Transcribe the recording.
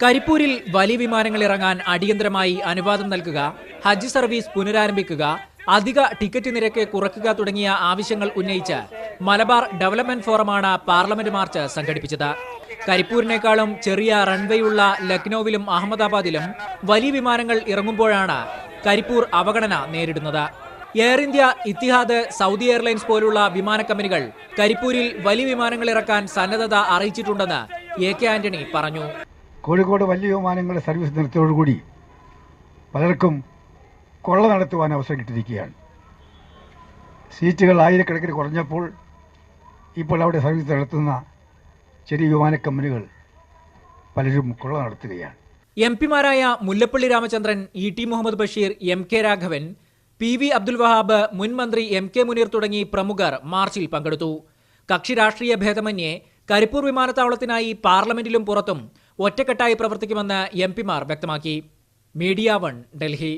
കരിപ്പൂരിൽ വലിയ വിമാനങ്ങൾ ഇറങ്ങാൻ അടിയന്തരമായി അനുവാദം നൽകുക, ഹജ്ജ് സർവീസ് പുനരാരംഭിക്കുക, അധിക ടിക്കറ്റ് നിരക്ക് കുറയ്ക്കുക തുടങ്ങിയ ആവശ്യങ്ങൾ ഉന്നയിച്ച് മലബാർ ഡെവലപ്മെന്റ് ഫോറമാണ് പാർലമെന്റ് മാർച്ച് സംഘടിപ്പിച്ചത്. കരിപ്പൂരിനേക്കാളും ചെറിയ റൺവേയുള്ള ലക്നൌവിലും അഹമ്മദാബാദിലും വലിയ വിമാനങ്ങൾ ഇറങ്ങുമ്പോഴാണ് കരിപ്പൂർ അവഗണന നേരിടുന്നത്. Air India, Etihad, Saudi airlines പോലുള്ള വിമാന കമ്പനികൾ കരിപ്പൂരിൽ വലിയ വിമാനങ്ങൾ ഇറക്കാൻ സന്നദ്ധത അറിയിച്ചിട്ടുണ്ടെന്ന് AK ആന്റണി പറഞ്ഞു. കോഴിക്കോട് വലിയ വിമാനങ്ങളുടെ സർവീസ് നിർത്തിയോടുകൂടി പലർക്കും കൊള്ള നടത്തുവാൻ അവസരം കിട്ടിയിരിക്കുകയാണ്. സീറ്റുകൾ ആയിരക്കണക്കിന് കുറഞ്ഞപ്പോൾ ഇപ്പോൾ അവിടെ സർവീസ് നടത്തുന്ന ചെറിയ വിമാന കമ്പനികൾ പലരും കൊള്ള നടത്തുകയാണ്. MP-മാരായ Mullappally Ramachandran, ET Muhammad Basheer, MK Raghavan, PV Abdul Wahab, മുൻ മന്ത്രി MK മുനീർ തുടങ്ങി പ്രമുഖർ മാർച്ചിൽ പങ്കെടുത്തു. കക്ഷി രാഷ്ട്രീയ ഭേദമന്യേ കരിപ്പൂർ വിമാനത്താവളത്തിനായി പാർലമെന്റിലും പുറത്തും ഒറ്റക്കെട്ടായി പ്രവർത്തിക്കുമെന്ന് MP-മാർ വ്യക്തമാക്കി. മീഡിയ 1, ഡൽഹി.